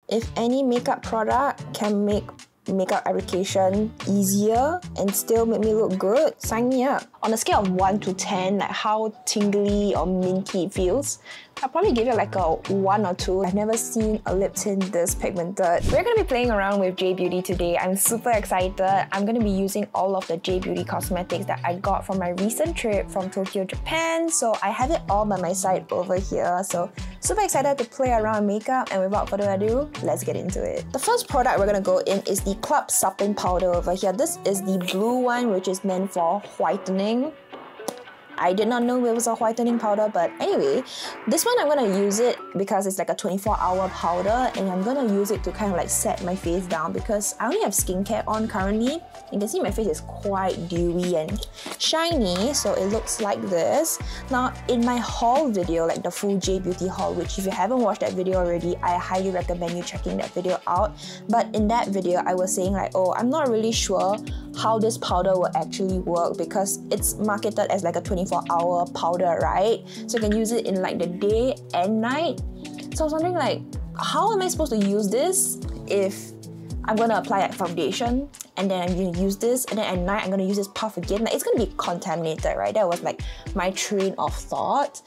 If any makeup product can make makeup application easier and still make me look good, sign me up. On a scale of 1 to 10, like how tingly or minty it feels, I'll probably give it like a 1 or 2. I've never seen a lip tint this pigmented. We're gonna be playing around with Jbeauty today. I'm super excited. I'm gonna be using all of the Jbeauty cosmetics that I got from my recent trip from Tokyo, Japan. So I have it all by my side over here. So super excited to play around with makeup, and without further ado, let's get into it. The first product we're gonna go in is the Club Suppling Powder over here. This is the blue one, which is meant for whitening. I did not know it was a whitening powder, but anyway, this one I'm gonna use it because it's like a 24-hour powder, and I'm gonna use it to kind of like set my face down because I only have skincare on currently. You can see my face is quite dewy and shiny, so it looks like this. Now, in my haul video, like the full Jbeauty haul, which if you haven't watched that video already, I highly recommend you checking that video out. But in that video, I was saying like, oh, I'm not really sure how this powder will actually work because it's marketed as like a 24-hour powder, right? So you can use it in like the day and night. So I was wondering like, how am I supposed to use this if I'm gonna apply like foundation and then I'm gonna use this, and then at night I'm gonna use this puff again? Like, it's gonna be contaminated, right? That was like my train of thought.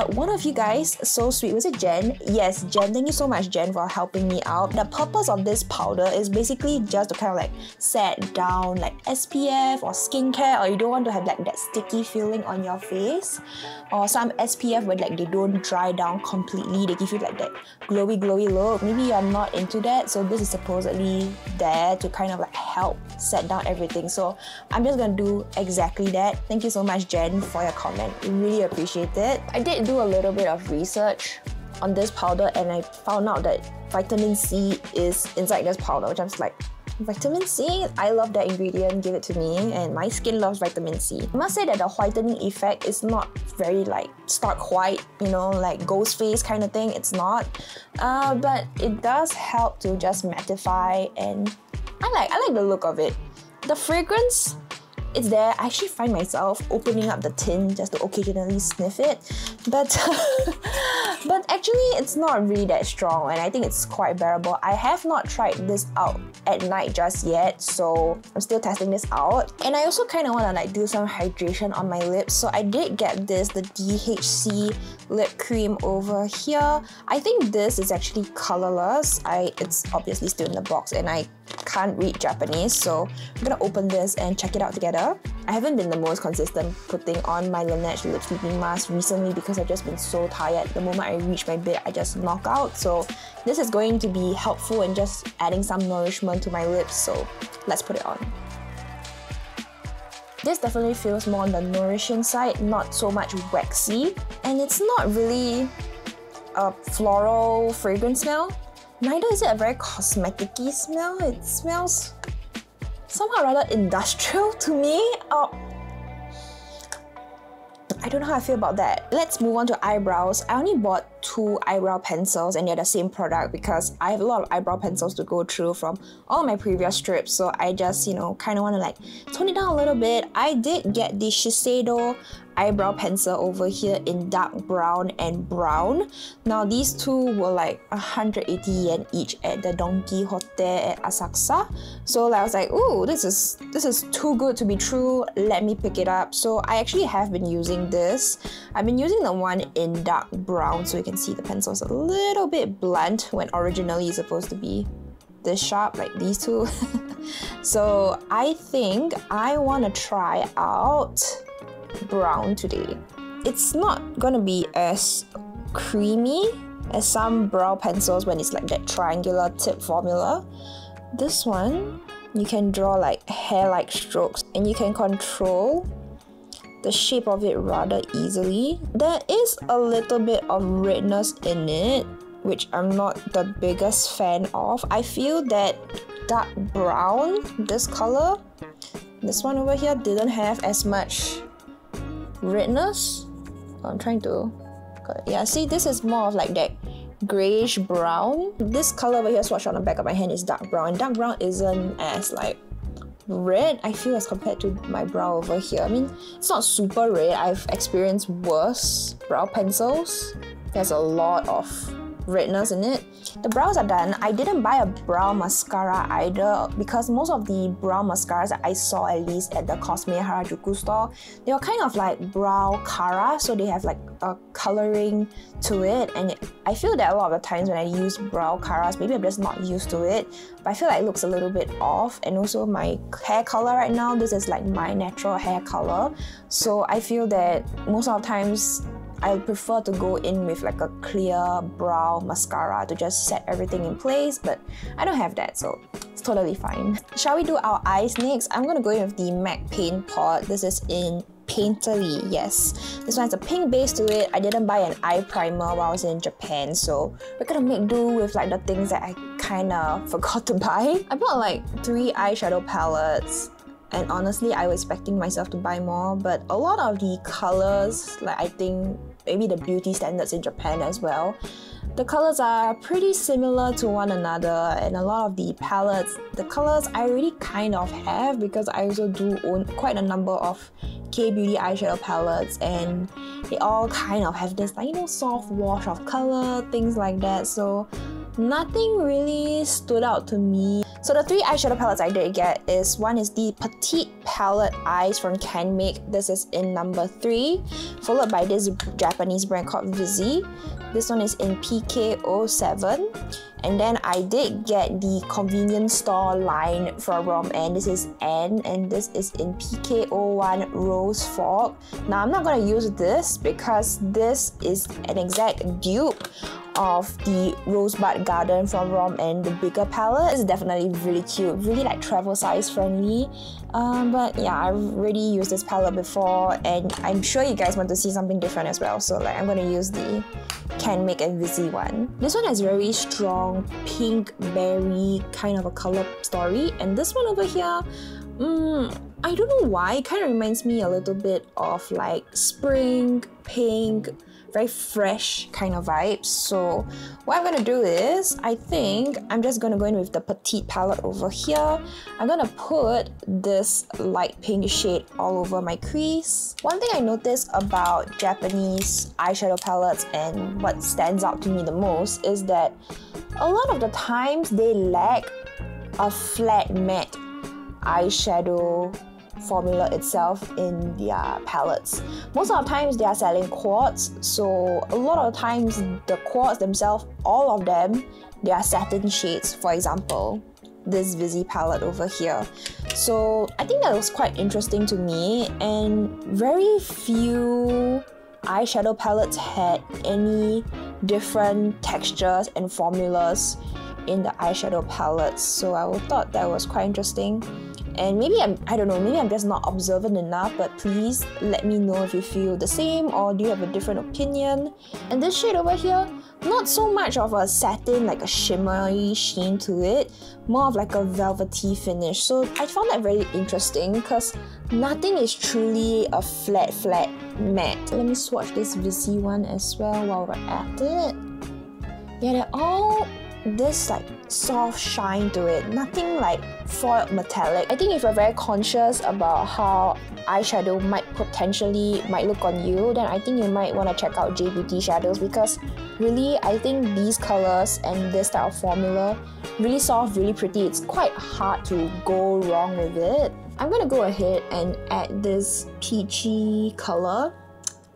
One of you guys, so sweet, was it Jen? Yes, Jen, thank you so much, Jen, for helping me out. The purpose of this powder is basically just to kind of like set down like SPF or skincare, or you don't want to have like that sticky feeling on your face, or some SPF where like they don't dry down completely, they give you like that glowy look. Maybe you're not into that, so this is supposedly there to kind of like help set down everything. So I'm just gonna do exactly that. Thank you so much, Jen, for your comment. Really appreciate it. I did do a little bit of research on this powder, and I found out that vitamin C is inside this powder, which I'm just like, vitamin C? I love that ingredient, give it to me, and my skin loves vitamin C. I must say that the whitening effect is not very like stark white, you know, like ghost face kind of thing. It's not, but it does help to just mattify, and I like the look of it. The fragrance, it's there. I actually find myself opening up the tin just to occasionally sniff it, but but actually it's not really that strong, and I think it's quite bearable. I have not tried this out at night just yet, so I'm still testing this out. And I also kind of want to like do some hydration on my lips, so I did get this, the DHC lip cream over here. I think this is actually colorless. It's obviously still in the box, and I can't read Japanese, so I'm gonna open this and check it out together. I haven't been the most consistent putting on my Laneige lip sleeping mask recently because I've just been so tired. The moment I reach my bed, I just knock out. So this is going to be helpful in just adding some nourishment to my lips, so let's put it on. This definitely feels more on the nourishing side, not so much waxy, and it's not really a floral fragrance smell. Neither is it a very cosmetic-y smell. It smells somehow rather industrial to me. I don't know how I feel about that. Let's move on to eyebrows. I only bought 2 eyebrow pencils, and they're the same product because I have a lot of eyebrow pencils to go through from all my previous trips, so I just, you know, kind of want to like tone it down a little bit. I did get the Shiseido eyebrow pencil over here in dark brown and brown. Now these two were like 180 yen each at the Donkey Hotel at Asakusa. So like, I was like, ooh, this is too good to be true, let me pick it up. So I actually have been using this. I've been using the one in dark brown, so you can see the pencil's a little bit blunt when originally it's supposed to be this sharp, like these two. So I think I want to try out brown today. It's not gonna be as creamy as some brow pencils when it's like that triangular tip formula. This one, you can draw like hair-like strokes, and you can control the shape of it rather easily. There is a little bit of redness in it, which I'm not the biggest fan of. I feel that dark brown, this color, this one over here, didn't have as much redness. I'm trying to, yeah, see, this is more of like that grayish brown. This color over here swatched on the back of my hand is dark brown, and dark brown isn't as like red, I feel, as compared to my brow over here. I mean, it's not super red. I've experienced worse brow pencils. There's a lot of redness in it. The brows are done. I didn't buy a brow mascara either because most of the brow mascaras that I saw, at least at the Cosme Harajuku store, they were kind of like brow cara, so they have like a coloring to it, and I feel that a lot of the times when I use brow caras, maybe I'm just not used to it, but I feel like it looks a little bit off. And also my hair color right now, this is like my natural hair color, so I feel that most of the times I prefer to go in with like a clear brow mascara to just set everything in place, but I don't have that, so it's totally fine. Shall we do our eyes next? I'm gonna go in with the MAC Paint Pot. This is in Painterly, yes. This one has a pink base to it. I didn't buy an eye primer while I was in Japan, so we're gonna make do with like the things that I kinda forgot to buy. I bought like 3 eyeshadow palettes, and honestly I was expecting myself to buy more, but a lot of the colors, like I think maybe the beauty standards in Japan as well, the colors are pretty similar to one another, and a lot of the palettes, the colors I already kind of have because I also do own quite a number of Jbeauty eyeshadow palettes, and they all kind of have this like, you know, soft wash of color, things like that, so nothing really stood out to me. So the 3 eyeshadow palettes I did get is, one is the Petite Palette Eyes from Canmake. This is in number 3, followed by this Japanese brand called Vizzy. This one is in PK07. And then I did get the convenience store line from N. This is N, and this is in PK01 Rose Fog. Now I'm not going to use this because this is an exact dupe of the Rosebud Garden from Rom and the bigger palette. It's definitely really cute, really like travel size friendly. But yeah, I've already used this palette before, and I'm sure you guys want to see something different as well. So like I'm gonna use the Canmake and Vizzy one. This one has very strong pink berry kind of a color story, and this one over here, I don't know why, it kind of reminds me a little bit of like spring, pink, very fresh kind of vibes. So what I'm gonna do is, I think I'm just gonna go in with the Petite palette over here. I'm gonna put this light pink shade all over my crease. One thing I noticed about Japanese eyeshadow palettes, and what stands out to me the most, is that a lot of the times they lack a flat matte eyeshadow formula itself in their palettes. Most of the times they are selling quartz, so a lot of the times the quartz themselves, all of them, they are satin shades. For example, this Vizzy palette over here. So I think that was quite interesting to me, and very few eyeshadow palettes had any different textures and formulas in the eyeshadow palettes, so I thought that was quite interesting. And maybe I don't know, maybe I'm just not observant enough, but please let me know if you feel the same or do you have a different opinion. And this shade over here, not so much of a satin, like a shimmery sheen to it, more of like a velvety finish. So I found that very interesting because nothing is truly a flat matte. Let me swatch this Vizzy one as well while we're at it. Yeah, they're all this like soft shine to it, nothing like foiled metallic. I think if you're very conscious about how eyeshadow might look on you, then I think you might want to check out Jbeauty shadows, because really I think these colors and this type of formula, really soft, really pretty. It's quite hard to go wrong with it. I'm gonna go ahead and add this peachy color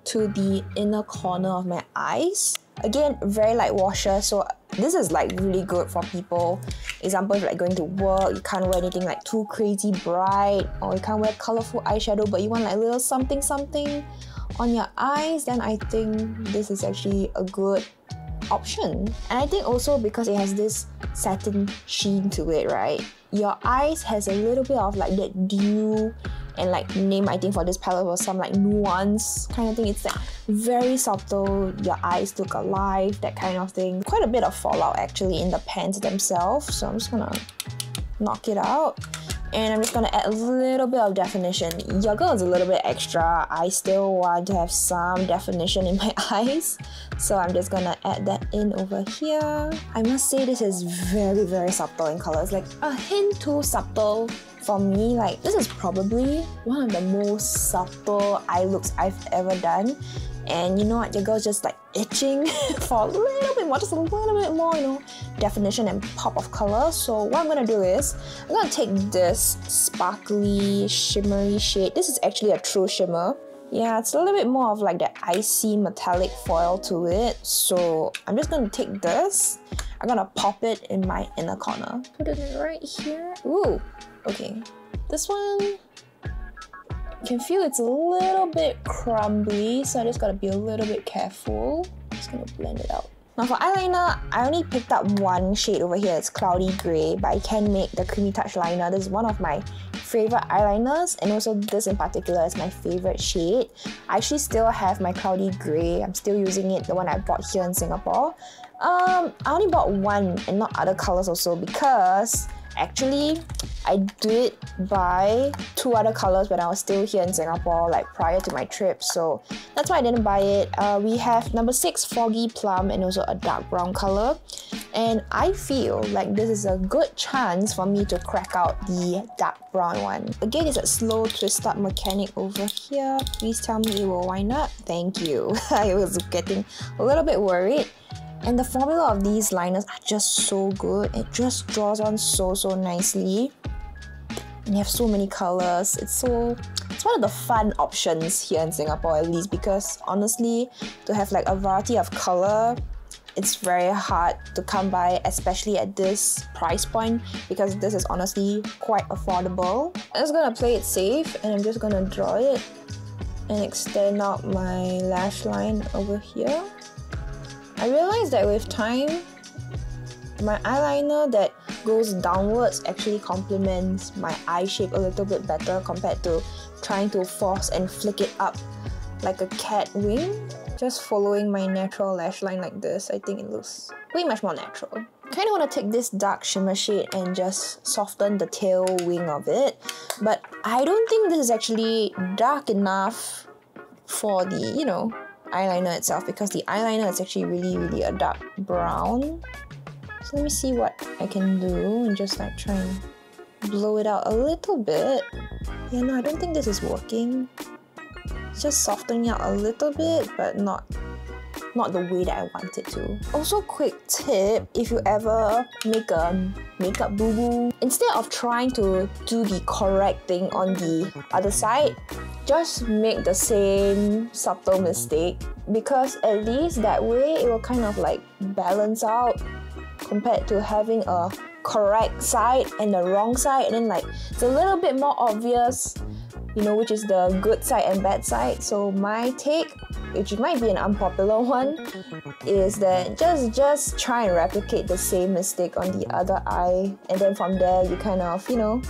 to the inner corner of my eyes. Again, very light washer, so this is like really good for people. Example, if you're like going to work, you can't wear anything like too crazy bright, or you can't wear colorful eyeshadow, but you want like a little something on your eyes, then I think this is actually a good option. And I think also because it has this satin sheen to it, right? Your eyes has a little bit of like that dew, and like name I think for this palette was some like nuance kind of thing. It's like very subtle, your eyes look alive, that kind of thing. Quite a bit of fallout actually in the pans themselves, so I'm just gonna knock it out. And I'm just gonna add a little bit of definition. Your girl is a little bit extra. I still want to have some definition in my eyes, so I'm just gonna add that in over here. I must say this is very, very subtle in colors, like a hint too subtle for me. Like this is probably one of the most subtle eye looks I've ever done. and you know what, your girl's just like itching for a little bit more, just a little bit more, you know, definition and pop of color. So what I'm gonna do is, I'm gonna take this sparkly, shimmery shade. This is actually a true shimmer. Yeah, it's a little bit more of like the icy metallic foil to it. So I'm just gonna take this, I'm gonna pop it in my inner corner. Put it right here. Ooh, okay. This one, you can feel it's a little bit crumbly, so I just gotta be a little bit careful. Just gonna blend it out. Now for eyeliner, I only picked up one shade over here. It's Cloudy Grey by Can Make, the Creamy Touch Liner. This is one of my favorite eyeliners, and also this in particular is my favorite shade. I actually still have my Cloudy Grey. I'm still using it, the one I bought here in Singapore. I only bought one and not other colors also because actually I did buy two other colors when I was still here in Singapore, like prior to my trip, so that's why I didn't buy it. We have number 6 Foggy Plum and also a dark brown color, and I feel like this is a good chance for me to crack out the dark brown one. Again, it's a slow twist up mechanic over here. Please tell me it will wind up. Thank you. I was getting a little bit worried. And the formula of these liners are just so good. It just draws on so nicely. And you have so many colors. It's one of the fun options here in Singapore, at least, because honestly, to have like a variety of color, it's very hard to come by, especially at this price point, because this is honestly quite affordable. I'm just gonna play it safe, and I'm just gonna draw it and extend out my lash line over here. I realized that with time, my eyeliner that goes downwards actually complements my eye shape a little bit better compared to trying to force and flick it up like a cat wing. Just following my natural lash line like this, I think it looks way much more natural. I kind of want to take this dark shimmer shade and just soften the tail wing of it, but I don't think this is actually dark enough for the, you know, eyeliner itself, because the eyeliner is actually really a dark brown. So let me see what I can do and just like try and blow it out a little bit. Yeah, no, I don't think this is working. It's just softening out a little bit, but not the way that I want it to. Also, quick tip, if you ever make a makeup boo-boo, instead of trying to do the correct thing on the other side, just make the same subtle mistake, because at least that way it will kind of like balance out compared to having a correct side and the wrong side, and then like it's a little bit more obvious, you know, which is the good side and bad side. So my take, which might be an unpopular one, is that just try and replicate the same mistake on the other eye, and then from there you kind of, you know,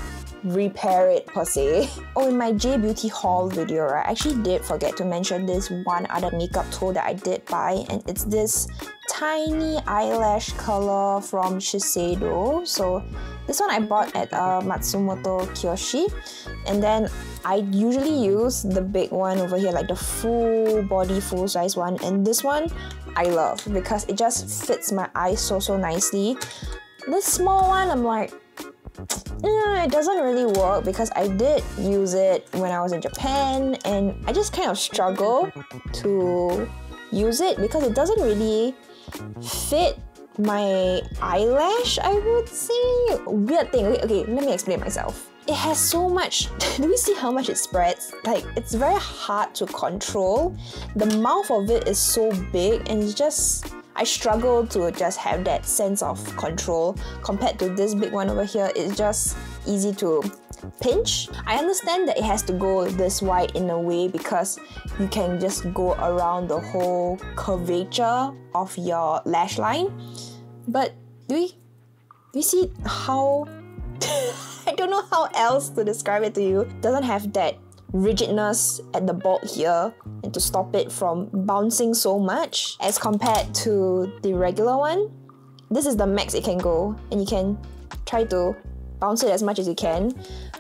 repair it per se. Oh, in my Jbeauty haul video, right, I actually did forget to mention this one other makeup tool that I did buy, and it's this tiny eyelash color from Shiseido. So this one I bought at Matsumoto Kiyoshi, and then I usually use the big one over here, like the full body, full size one, and this one I love because it just fits my eyes so nicely. This small one, I'm like, it doesn't really work, because I did use it when I was in Japan and I just kind of struggle to use it because it doesn't really fit my eyelash, I would say. Weird thing. Okay, let me explain myself. It has so much, do we see how much it spreads? Like, it's very hard to control. The mouth of it is so big, and it's just, I struggle to just have that sense of control. Compared to this big one over here, it's just easy to pinch. I understand that it has to go this wide in a way because you can just go around the whole curvature of your lash line. But do we see how I don't know how else to describe it to you. It doesn't have that rigidness at the bulb here, and to stop it from bouncing so much as compared to the regular one. This is the max it can go, and you can try to bounce it as much as you can,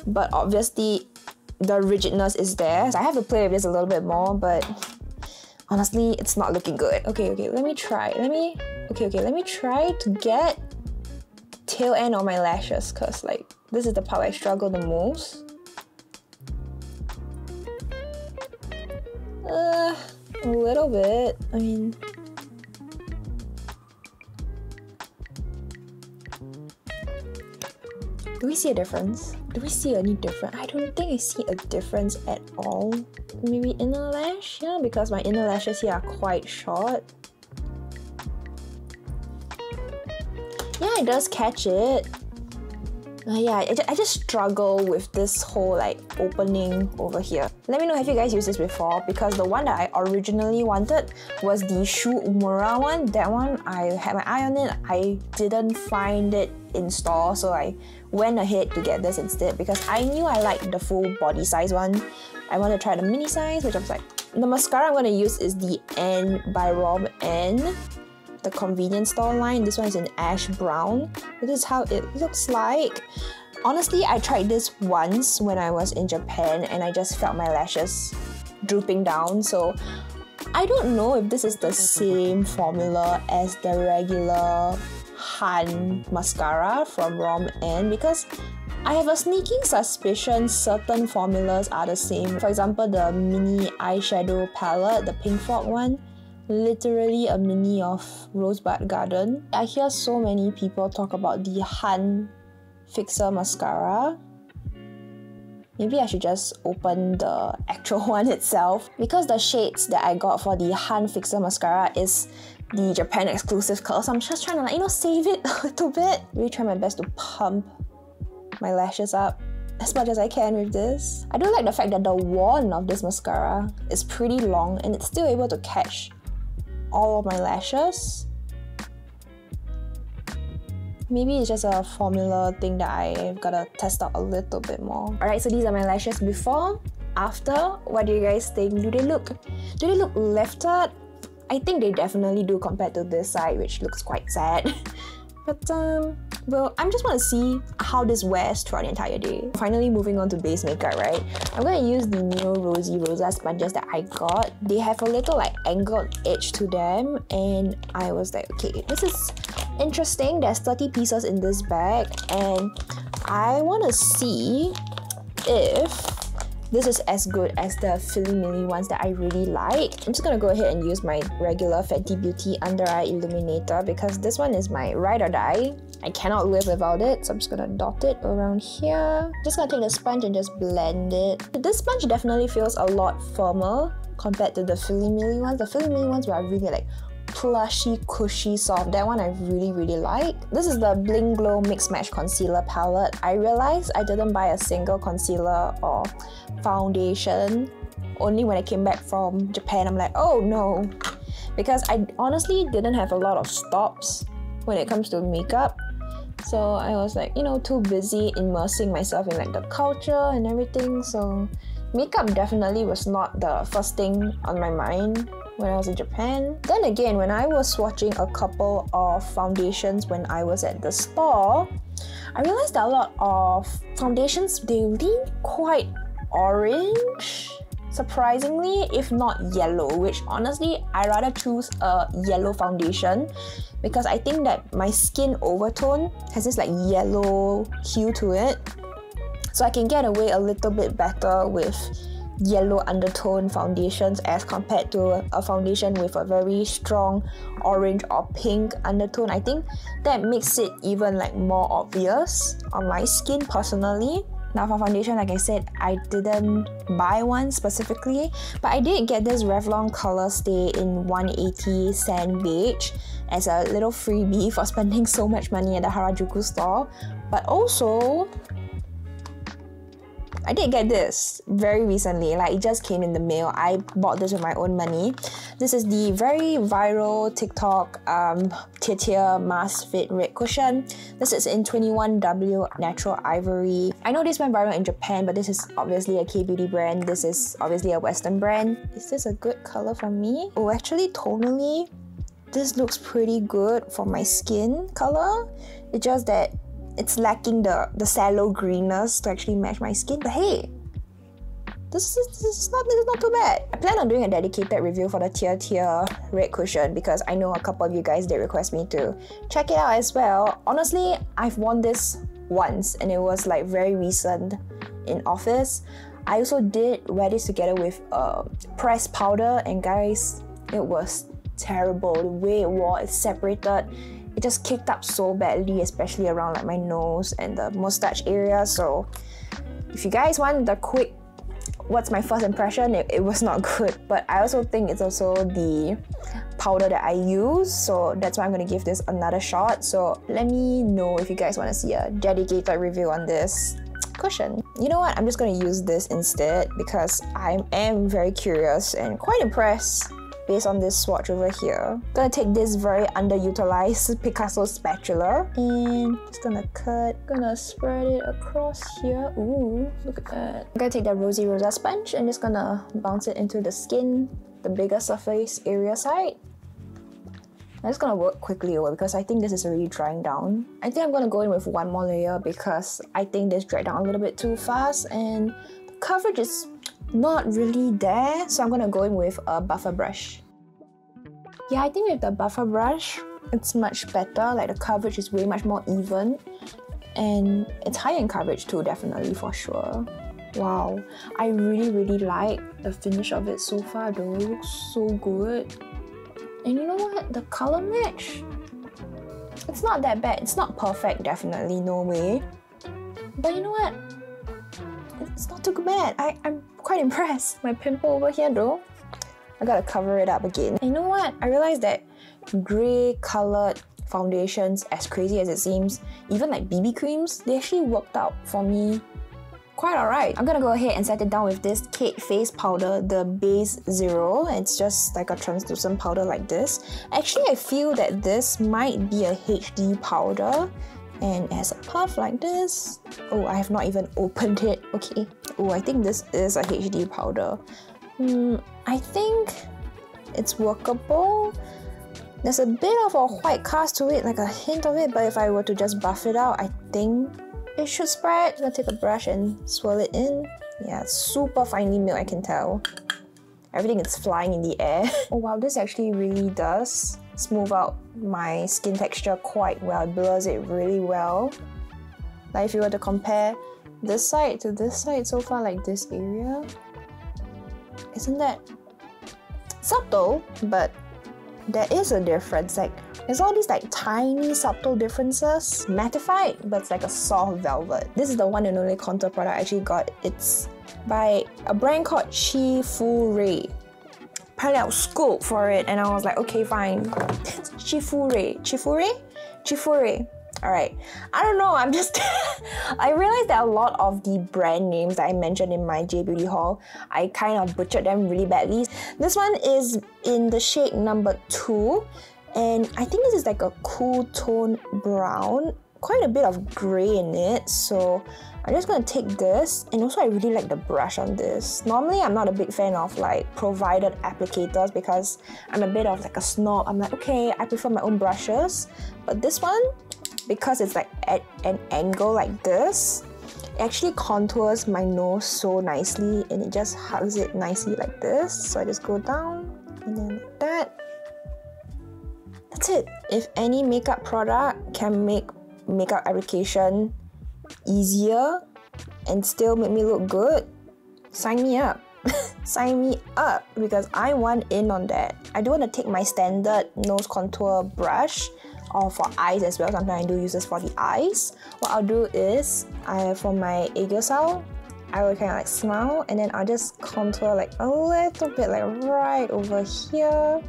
but obviously the rigidness is there. So I have to play with this a little bit more, but honestly, it's not looking good. Okay, let me try. Let me try to get tail end on my lashes, because like this is the part where I struggle the most. A little bit. I mean, do we see a difference? Do we see any difference? I don't think I see a difference at all. Maybe inner lash? Yeah, because my inner lashes here are quite short. Yeah, it does catch it. Yeah, I just struggle with this whole like opening over here. Let me know if you guys used this before, because the one that I originally wanted was the Shu Umura one. That one, I had my eye on it. I didn't find it in store, so I went ahead to get this instead because I knew I liked the full body size one. I want to try the mini size, which I was like, the mascara I'm going to use is the N by Rob N, the convenience store line. This one is in ash brown. This is how it looks like. Honestly, I tried this once when I was in Japan and I just felt my lashes drooping down. So I don't know if this is the same formula as the regular Han mascara from Rom N, because I have a sneaking suspicion certain formulas are the same. For example, the mini eyeshadow palette, the Pink Frog one, literally a mini of Rosebud Garden. I hear so many people talk about the Han Fixer mascara. Maybe I should just open the actual one itself, because the shades that I got for the Han Fixer mascara is the Japan exclusive color, so I'm just trying to, like, you know, save it a little bit. Really try my best to pump my lashes up as much as I can with this. I do like the fact that the wand of this mascara is pretty long and it's still able to catch all of my lashes. Maybe it's just a formula thing that I've gotta test out a little bit more. Alright, so these are my lashes before, after. What do you guys think? Do they look lifted? I think they definitely do compared to this side, which looks quite sad. But well, I just want to see how this wears throughout the entire day. Finally moving on to base makeup, right? I'm going to use the new Rosy Rosa sponges that I got. They have a little like angled edge to them, and I was like, okay, this is interesting. There's 30 pieces in this bag, and I want to see if this is as good as the Philly Millie ones that I really like. I'm just gonna go ahead and use my regular Fenty Beauty Under Eye Illuminator because this one is my ride or die. I cannot live without it, so I'm just gonna dot it around here. Just gonna take the sponge and just blend it. This sponge definitely feels a lot firmer compared to the Philly Millie ones. The Philly Millie ones were really like plushy, cushy, soft. That one I really like. This is the Bling Glow Mix Match Concealer Palette. I realized I didn't buy a single concealer or foundation. Only when I came back from Japan, I'm like, oh no. Because I honestly didn't have a lot of stops when it comes to makeup. So I was like, you know, too busy immersing myself in like the culture and everything. So makeup definitely was not the first thing on my mind when I was in Japan. Then again, when I was swatching a couple of foundations when I was at the store, I realized that a lot of foundations, they lean quite orange, surprisingly, if not yellow, which honestly, I rather choose a yellow foundation because I think that my skin overtone has this like yellow hue to it. So I can get away a little bit better with yellow undertone foundations as compared to a foundation with a very strong orange or pink undertone. I think that makes it even like more obvious on my skin personally. Now for foundation, like I said, I didn't buy one specifically, but I did get this Revlon Color Stay in 180 Sand Beige as a little freebie for spending so much money at the Harajuku store. But also, I did get this very recently, like it just came in the mail. I bought this with my own money. This is the very viral TikTok Titia Mask Fit Red Cushion. This is in 21W Natural Ivory. I know this went viral in Japan, but this is obviously a K-beauty brand. This is obviously a Western brand. Is this a good color for me? Oh, actually, tonally, this looks pretty good for my skin color. It's just that it's lacking the sallow greenness to actually match my skin, but hey, this is not too bad. I plan on doing a dedicated review for the Tia Red Cushion because I know a couple of you guys did request me to check it out as well. Honestly, I've worn this once and it was like very recent in office. I also did wear this together with pressed powder, and guys, it was terrible. The way it wore, it separated. It just kicked up so badly, especially around like my nose and the mustache area. So if you guys want the quick what's my first impression, it was not good. But I also think it's also the powder that I use, so that's why I'm going to give this another shot. So let me know if you guys want to see a dedicated review on this cushion. You know what, I'm just going to use this instead because I am very curious and quite impressed based on this swatch over here. I'm gonna take this very underutilized Picasso spatula and just gonna cut, gonna spread it across here. Ooh, look at that. I'm gonna take that Rosy Rosa sponge and just gonna bounce it into the skin, the bigger surface area side. I'm just gonna work quickly over because I think this is already drying down. I think I'm gonna go in with one more layer because I think this dried down a little bit too fast and the coverage is not really there, so I'm gonna go in with a buffer brush. Yeah, I think with the buffer brush, it's much better. Like the coverage is way much more even, and it's higher in coverage too, definitely, for sure. Wow, I really like the finish of it so far though. It looks so good. And you know what? The color match, it's not that bad. It's not perfect, definitely, no way. But you know what? It's not too bad. I'm quite impressed. My pimple over here though, I gotta cover it up again. And you know what? I realized that grey colored foundations, as crazy as it seems, even like BB creams, they actually worked out for me quite alright. I'm gonna go ahead and set it down with this Kate face powder, the Base Zero. It's just like a translucent powder like this. Actually, I feel that this might be a HD powder, and it has a puff like this. Oh, I have not even opened it. Okay. Oh, I think this is a HD powder. I think it's workable. There's a bit of a white cast to it, like a hint of it, but if I were to just buff it out, I think it should spread. I'm gonna take a brush and swirl it in. Yeah, it's super finely milled, I can tell. Everything is flying in the air. Oh wow, this actually really does smooth out my skin texture quite well. It blurs it really well. Like if you were to compare this side to this side so far, like this area, isn't that subtle? But there is a difference. Like there's all these like tiny subtle differences. Mattified, but it's like a soft velvet. This is the one and only contour product I actually got. It's by a brand called Jbeauty. Apparently I was schooled for it and I was like, okay, fine. Jbeauty. Alright. I don't know, I'm just I realized that a lot of the brand names that I mentioned in my Jbeauty haul, I kind of butchered them really badly. This one is in the shade number 2, and I think this is like a cool tone brown. Quite a bit of grey in it, so I'm just gonna take this. And also I really like the brush on this. Normally I'm not a big fan of like provided applicators because I'm a bit of like a snob. I'm like, okay, I prefer my own brushes. But this one, because it's like at an angle like this, it actually contours my nose so nicely and it just hugs it nicely like this. So I just go down and then like that. That's it. If any makeup product can make makeup application easier and still make me look good, sign me up. Sign me up, because I want in on that. I don't want to take my standard nose contour brush, or for eyes as well. Sometimes I do use this for the eyes. What I'll do is, for my aegyo, I will kind of like smile and then I'll just contour like a little bit, like right over here.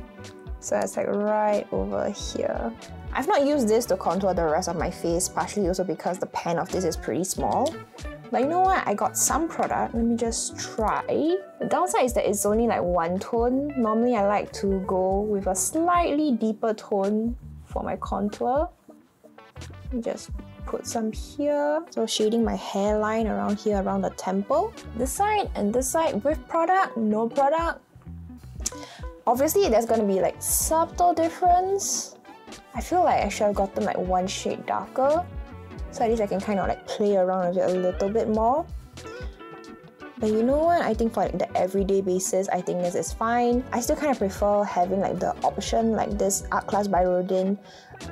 So it's like right over here. I've not used this to contour the rest of my face, partially also because the pan of this is pretty small. But you know what? I got some product. Let me just try. The downside is that it's only like one tone. Normally I like to go with a slightly deeper tone for my contour. Let me just put some here. So shading my hairline around here, around the temple. This side and this side with product, no product. Obviously there's gonna be like subtle difference. I feel like I should have gotten like one shade darker, so at least I can kind of like play around with it a little bit more. But you know what? I think for the everyday basis, I think this is fine. I still kind of prefer having like the option like this Art Class by Rodin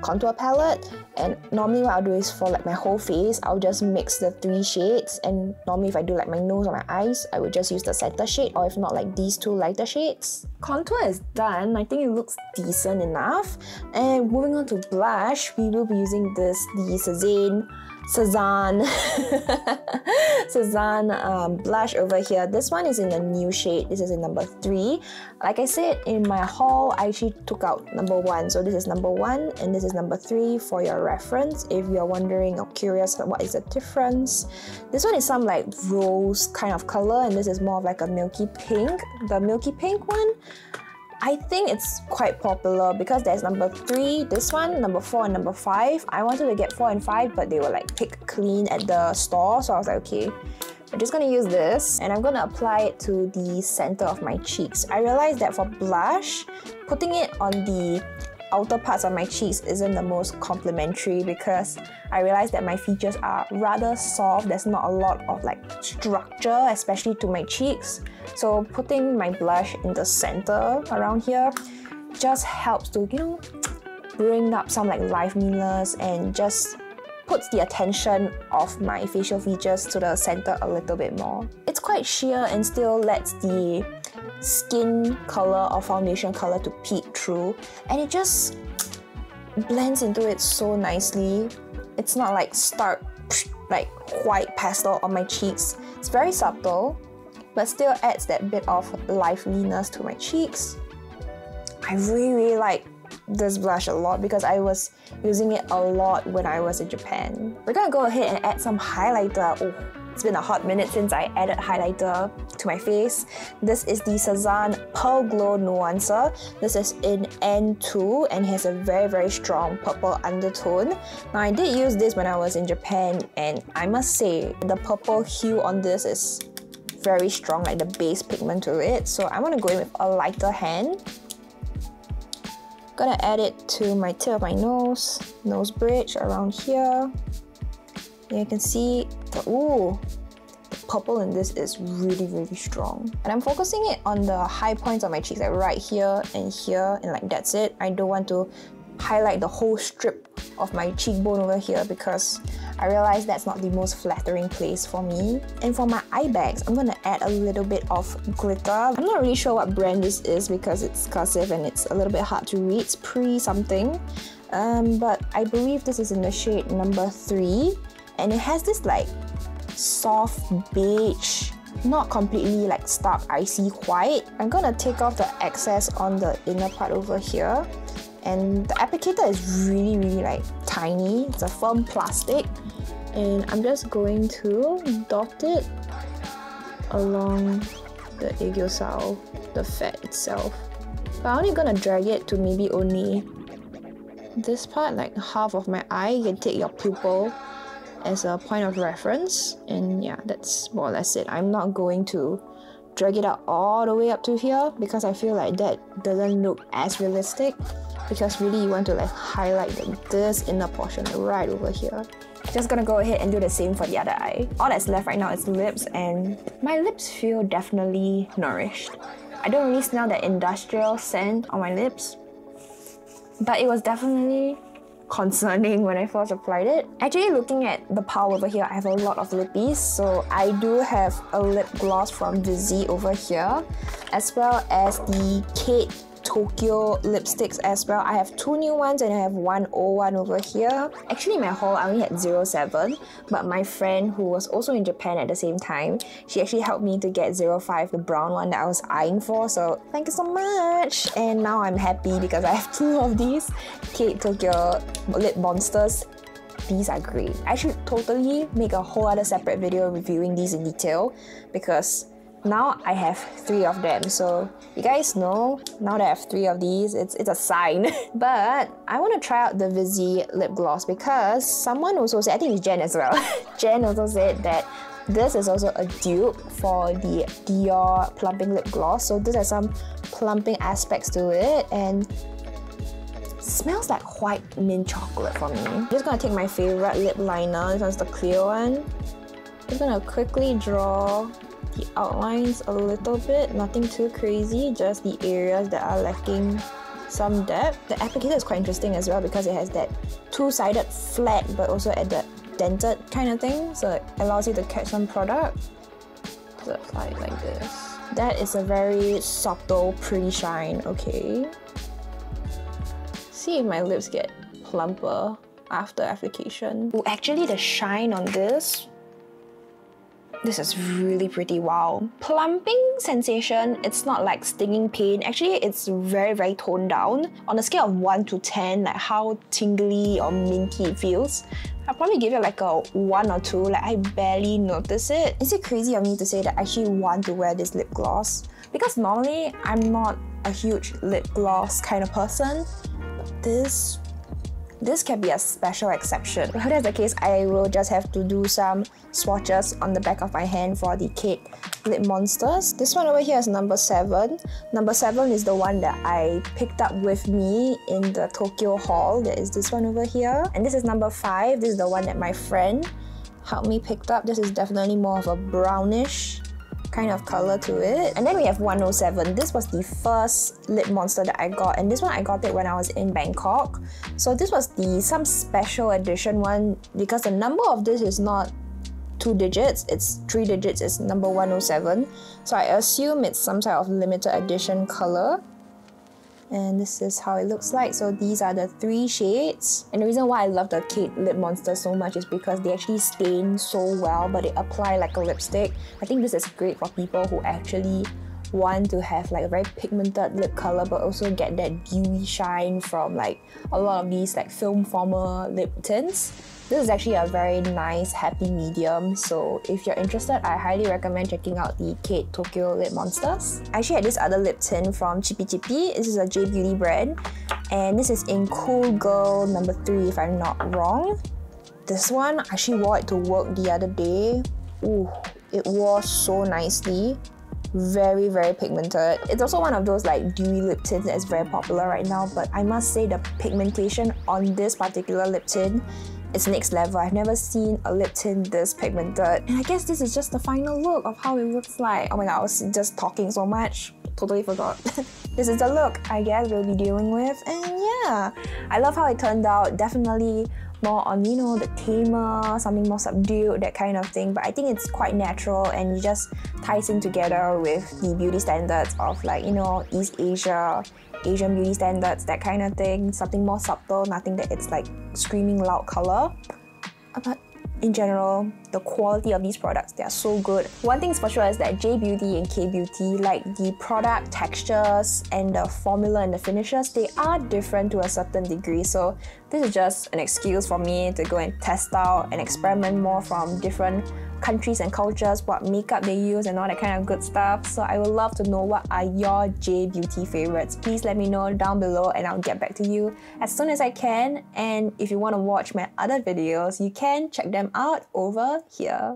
contour palette. And normally what I'll do is for like my whole face, I'll just mix the 3 shades. And normally if I do like my nose or my eyes, I would just use the center shade, or if not like these 2 lighter shades. Contour is done. I think it looks decent enough. And moving on to blush, we will be using the Cezanne blush over here. This one is in the new shade. This is in number 3. Like I said, in my haul, I actually took out number 1. So this is number 1 and this is number 3 for your reference. If you're wondering or curious what is the difference. This one is some like rose kind of color and this is more of like a milky pink. The milky pink one, I think it's quite popular because there's number 3, this one, number 4 and number 5. I wanted to get 4 and 5 but they were like picked clean at the store, so I was like, okay, I'm just gonna use this and I'm gonna apply it to the center of my cheeks. I realized that for blush, putting it on the outer parts of my cheeks isn't the most complimentary because I realized that my features are rather soft. There's not a lot of like structure, especially to my cheeks. So putting my blush in the center around here just helps to, you know, bring up some like liveliness and just puts the attention of my facial features to the center a little bit more. It's quite sheer and still lets the skin color or foundation color to peek through, and it just blends into it so nicely. It's not like stark like white pastel on my cheeks. It's very subtle but still adds that bit of liveliness to my cheeks. I really like this blush a lot because I was using it a lot when I was in Japan. We're gonna go ahead and add some highlighter. Oh, it's been a hot minute since I added highlighter to my face. This is the Cezanne Pearl Glow Nuancer. This is in N2 and has a very strong purple undertone. Now I did use this when I was in Japan and I must say the purple hue on this is very strong, like the base pigment to it. So I want to go in with a lighter hand. Gonna add it to my tip of my nose bridge around here. And you can see the purple in this is really strong. And I'm focusing it on the high points of my cheeks, like right here, and like that's it. I don't want to highlight the whole strip of my cheekbone over here because I realized that's not the most flattering place for me. And for my eye bags, I'm gonna add a little bit of glitter. I'm not really sure what brand this is because it's cursive and it's a little bit hard to read. It's pre-something. But I believe this is in the shade number 3. And it has this like soft beige, not completely like stark icy white. I'm gonna take off the excess on the inner part over here. And the applicator is really like tiny. It's a firm plastic. And I'm just going to dot it along the aegyo, the fat itself. But I'm only gonna drag it to maybe only this part, like half of my eye. You can take your pupil as a point of reference, and yeah, that's more or less it. I'm not going to drag it out all the way up to here because I feel like that doesn't look as realistic, because really you want to like highlight like this inner portion right over here. Just gonna go ahead and do the same for the other eye. All that's left right now is lips, and my lips feel definitely nourished. I don't really smell that industrial scent on my lips, but it was definitely concerning when I first applied it. Actually, looking at the pile over here, I have a lot of lippies, so I do have a lip gloss from Vizzy over here, as well as the Kate Tokyo lipsticks as well. I have 2 new ones and I have 1 old one over here. Actually, in my haul, I only had 07, but my friend who was also in Japan at the same time, she actually helped me to get 05, the brown one that I was eyeing for, so thank you so much! And now I'm happy because I have 2 of these Kate Tokyo lip monsters. These are great. I should totally make a whole other separate video reviewing these in detail because now I have 3 of them. So you guys know, now that I have 3 of these, it's a sign. But I want to try out the Vizzy lip gloss because someone also said, I think it's Jen as well, Jen also said that this is also a dupe for the Dior plumping lip gloss. So this has some plumping aspects to it and smells like white mint chocolate for me. I'm just gonna take my favorite lip liner. This one's the clear one. I'm just gonna quickly draw the outlines a little bit, nothing too crazy, just the areas that are lacking some depth. The applicator is quite interesting as well because it has that two-sided flat but also at the dented kind of thing, so it allows you to catch some product. So apply it like this. That is a very subtle pre-shine, okay. See if my lips get plumper after application. Ooh, actually the shine on this is really pretty, wow. Plumping sensation, it's not like stinging pain. Actually, it's very, very toned down. On a scale of 1 to 10, like how tingly or minty it feels, I'll probably give it like a 1 or 2, like I barely notice it. Is it crazy of me to say that I actually want to wear this lip gloss? Because normally, I'm not a huge lip gloss kind of person. This can be a special exception. If that's the case, I will just have to do some swatches on the back of my hand for the Kate Lip Monsters. This one over here is number 7. Number 7 is the one that I picked up with me in the Tokyo haul. There is this one over here. And this is number 5. This is the one that my friend helped me pick up. This is definitely more of a brownish kind of color to it. And then we have 107. This was the first lip monster that I got, and this one I got it when I was in Bangkok. So this was some special edition one because the number of this is not 2 digits, it's 3 digits, it's number 107. So I assume it's some type of limited edition color. And this is how it looks like. So these are the 3 shades. And the reason why I love the Kate Lip Monster so much is because they actually stain so well, but they apply like a lipstick. I think this is great for people who actually want to have like a very pigmented lip color but also get that dewy shine from like a lot of these like film former lip tints. This is actually a very nice happy medium, so if you're interested, I highly recommend checking out the Kate Tokyo Lip Monsters. I actually had this other lip tint from Jbeauty. This is a Jbeauty brand, and this is in Cool Girl number 3 if I'm not wrong. This one, I actually wore it to work the other day. Ooh, it wore so nicely. Very, very pigmented. It's also one of those like dewy lip tints that's very popular right now, but I must say the pigmentation on this particular lip tint, it's next level. I've never seen a lip tint this pigmented. And I guess this is just the final look of how it looks like. Oh my god, I was just talking so much. Totally forgot. This is the look I guess we'll be dealing with. And yeah, I love how it turned out. Definitely more on, you know, the tamer, something more subdued, that kind of thing. But I think it's quite natural and it just ties in together with the beauty standards of like, you know, East Asia, Asian beauty standards, that kind of thing. Something more subtle, nothing that it's like screaming loud color. But in general, the quality of these products, they are so good. One thing's for sure is that Jbeauty and K-Beauty, like the product textures and the formula and the finishes, they are different to a certain degree. So this is just an excuse for me to go and test out and experiment more from different countries and cultures, what makeup they use and all that kind of good stuff. So I would love to know what are your Jbeauty favorites. Please let me know down below and I'll get back to you as soon as I can. And if you want to watch my other videos, you can check them out over here.